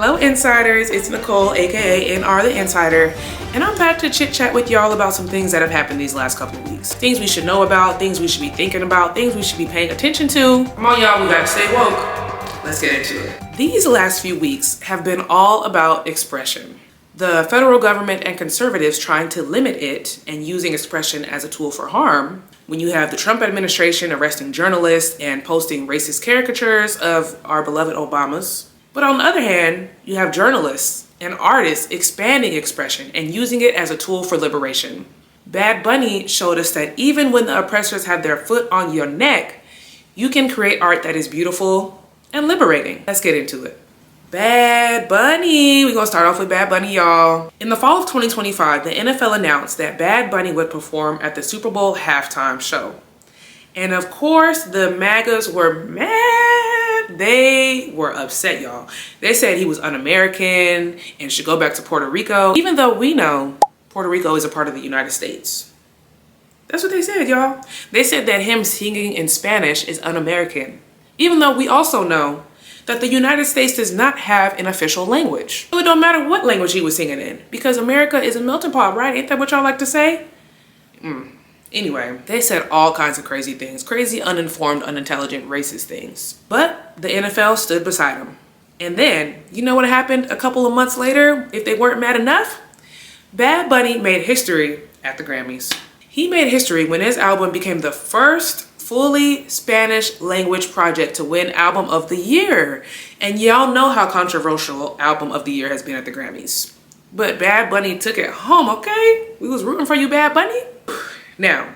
Hello insiders, it's Nicole aka NR the Insider, and I'm back to chit chat with y'all about some things that have happened these last couple of weeks. Things we should know about, things we should be thinking about, things we should be paying attention to. Come on y'all, we gotta stay woke. Let's get into it. These last few weeks have been all about expression. The federal government and conservatives trying to limit it and using expression as a tool for harm. When you have the Trump administration arresting journalists and posting racist caricatures of our beloved Obamas. But on the other hand, you have journalists and artists expanding expression and using it as a tool for liberation. Bad Bunny showed us that even when the oppressors have their foot on your neck, you can create art that is beautiful and liberating. Let's get into it. Bad Bunny. We're gonna start off with Bad Bunny, y'all. In the fall of 2025, the NFL announced that Bad Bunny would perform at the Super Bowl halftime show. And of course, the MAGAs were mad. They were upset, y'all. They said he was un-American and should go back to Puerto Rico, even though we know Puerto Rico is a part of the United States. That's what they said, y'all. They said that him singing in Spanish is un-American, even though we also know that the United States does not have an official language. So it don't matter what language he was singing in, because America is a melting pot, right? Ain't that what y'all like to say? Anyway, they said all kinds of crazy things, crazy, uninformed, unintelligent, racist things. But the NFL stood beside him. And then, you know what happened a couple of months later, if they weren't mad enough? Bad Bunny made history at the Grammys. He made history when his album became the first fully Spanish language project to win Album of the Year. And y'all know how controversial Album of the Year has been at the Grammys. But Bad Bunny took it home, okay? We was rooting for you, Bad Bunny. Now,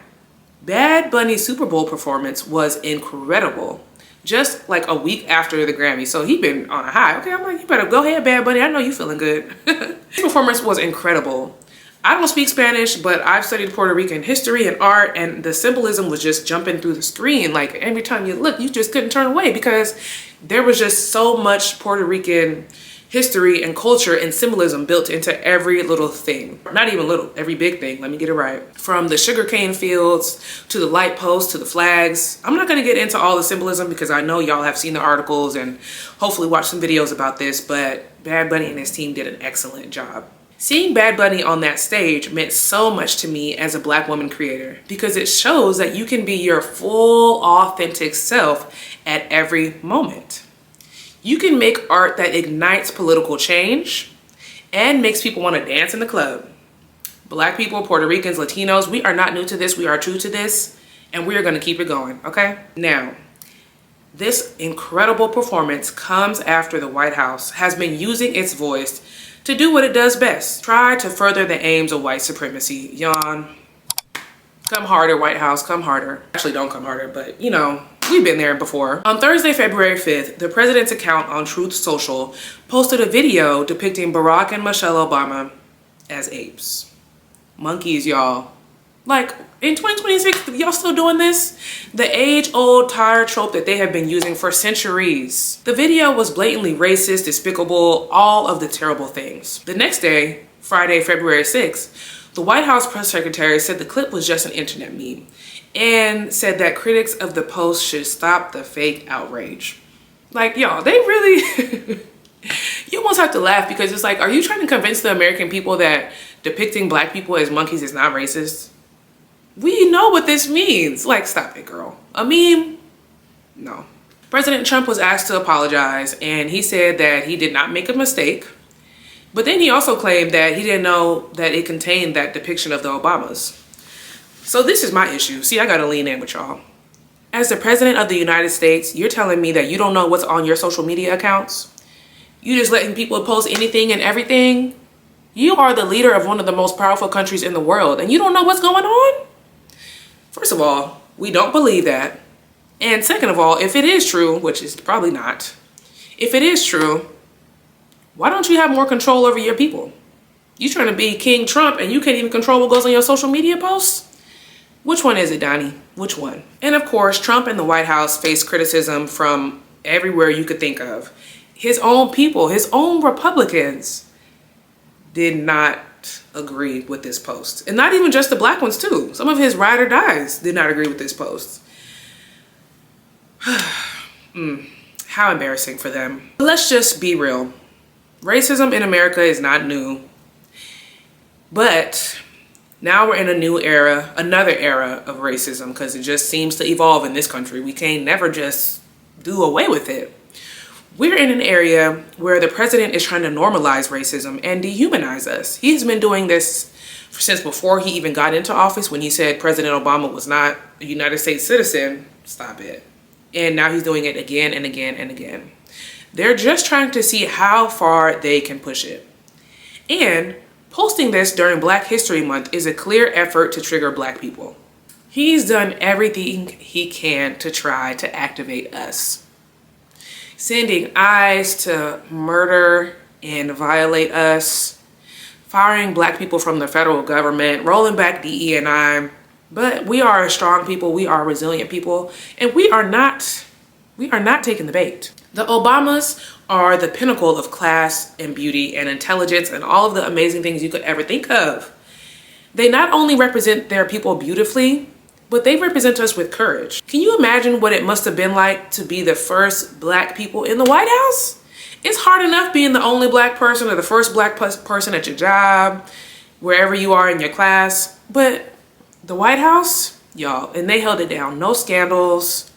Bad Bunny's Super Bowl performance was incredible. Just like a week after the Grammy. So he'd been on a high. Okay, I'm like, you better go ahead, Bad Bunny. I know you feeling good. His performance was incredible. I don't speak Spanish, but I've studied Puerto Rican history and art, and the symbolism was just jumping through the screen. Like every time you look, you just couldn't turn away because there was just so much Puerto Rican history and culture and symbolism built into every little thing. Not even little, every big thing, let me get it right. From the sugarcane fields, to the light posts, to the flags. I'm not gonna get into all the symbolism because I know y'all have seen the articles and hopefully watched some videos about this, but Bad Bunny and his team did an excellent job. Seeing Bad Bunny on that stage meant so much to me as a Black woman creator because it shows that you can be your full, authentic self at every moment. You can make art that ignites political change and makes people want to dance in the club. Black people, Puerto Ricans, Latinos, we are not new to this. We are true to this, and we are going to keep it going, okay? Now, this incredible performance comes after the White House has been using its voice to do what it does best. Try to further the aims of white supremacy. Yawn. Come harder, White House, come harder. Actually, don't come harder, but you know, we've been there before. On Thursday, February 5th, the president's account on Truth Social posted a video depicting Barack and Michelle Obama as apes. Monkeys, y'all. Like, in 2026, y'all still doing this? The age-old tired trope that they have been using for centuries. The video was blatantly racist, despicable, all of the terrible things. The next day, Friday, February 6th, the White House press secretary said the clip was just an internet meme and said that critics of the post should stop the fake outrage. Like, y'all, they really, you almost have to laugh because it's like, are you trying to convince the American people that depicting Black people as monkeys is not racist? We know what this means. Like, stop it, girl. A meme? No. President Trump was asked to apologize and he said that he did not make a mistake. But then he also claimed that he didn't know that it contained that depiction of the Obamas. So this is my issue. See, I gotta lean in with y'all. As the president of the United States, you're telling me that you don't know what's on your social media accounts? You just letting people post anything and everything? You are the leader of one of the most powerful countries in the world and you don't know what's going on? First of all, we don't believe that. And second of all, if it is true, which is probably not, if it is true, why don't you have more control over your people? You trying to be King Trump and you can't even control what goes on your social media posts? Which one is it, Donnie? Which one? And of course, Trump and the White House face criticism from everywhere you could think of. His own people, his own Republicans did not agree with this post. And not even just the Black ones too. Some of his ride or dies did not agree with this post. How embarrassing for them. Let's just be real. Racism in America is not new, but now we're in a new era, another era of racism, because it just seems to evolve in this country. We can't never just do away with it. We're in an area where the president is trying to normalize racism and dehumanize us. He's been doing this since before he even got into office, when he said President Obama was not a United States citizen. Stop it. And now he's doing it again and again and again. They're just trying to see how far they can push it. And posting this during Black History Month is a clear effort to trigger Black people. He's done everything he can to try to activate us. Sending ICE to murder and violate us, firing Black people from the federal government, rolling back DE&I. But we are a strong people, we are resilient people, and we are not taking the bait. The Obamas are the pinnacle of class and beauty and intelligence and all of the amazing things you could ever think of. They not only represent their people beautifully, but they represent us with courage. Can you imagine what it must have been like to be the first Black people in the White House? It's hard enough being the only Black person or the first Black person at your job, wherever you are in your class, but the White House, y'all, and they held it down. No scandals.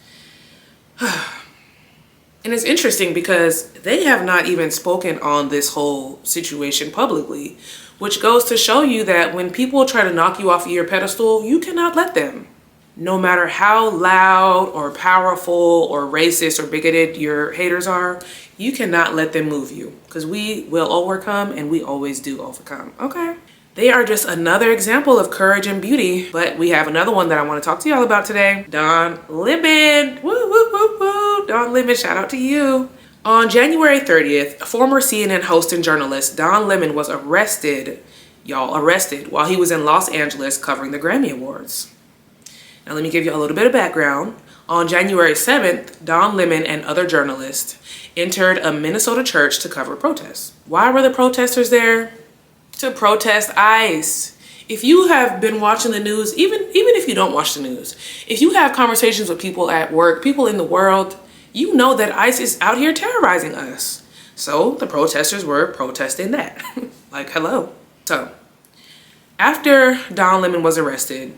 And it's interesting because they have not even spoken on this whole situation publicly, which goes to show you that when people try to knock you off of your pedestal, you cannot let them. No matter how loud or powerful or racist or bigoted your haters are, you cannot let them move you, because we will overcome, and we always do overcome, okay? They are just another example of courage and beauty, but we have another one that I want to talk to y'all about today. Don Lemon. Woo, woo, woo, woo. Don Lemon, shout out to you. On January 30th, former CNN host and journalist Don Lemon was arrested while he was in Los Angeles covering the Grammy Awards. Now let me give you a little bit of background. On January 7th, Don Lemon and other journalists entered a Minnesota church to cover protests. Why were the protesters there? To protest ICE. If you have been watching the news, even if you don't watch the news, if you have conversations with people at work, people in the world, you know that ICE is out here terrorizing us. So the protesters were protesting that. Like, hello. So after Don Lemon was arrested,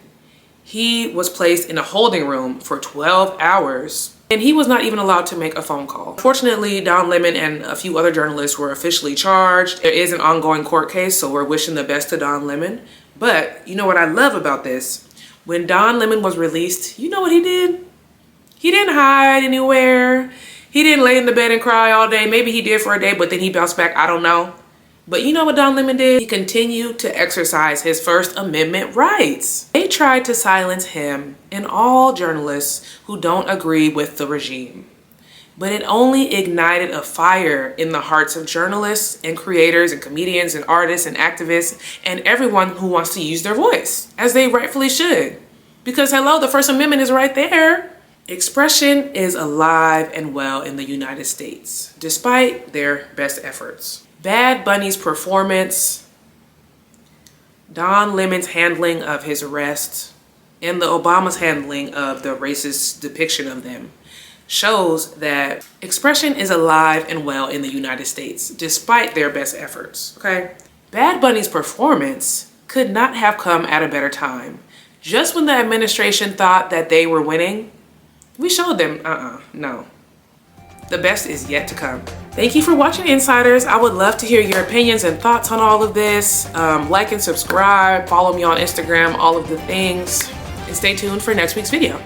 he was placed in a holding room for 12 hours. And he was not even allowed to make a phone call. Fortunately, Don Lemon and a few other journalists were officially charged. There is an ongoing court case, so we're wishing the best to Don Lemon. But you know what I love about this? When Don Lemon was released, you know what he did? He didn't hide anywhere. He didn't lay in the bed and cry all day. Maybe he did for a day, but then he bounced back. I don't know. But you know what Don Lemon did? He continued to exercise his First Amendment rights. They tried to silence him and all journalists who don't agree with the regime. But it only ignited a fire in the hearts of journalists and creators and comedians and artists and activists and everyone who wants to use their voice, as they rightfully should. Because hello, the First Amendment is right there. Expression is alive and well in the United States, despite their best efforts. Bad Bunny's performance, Don Lemon's handling of his arrest, and the Obama's handling of the racist depiction of them shows that expression is alive and well in the United States, despite their best efforts, okay? Bad Bunny's performance could not have come at a better time. Just when the administration thought that they were winning, we showed them, no. The best is yet to come. Thank you for watching, Insiders. I would love to hear your opinions and thoughts on all of this. Like and subscribe, follow me on Instagram, all of the things, and stay tuned for next week's video.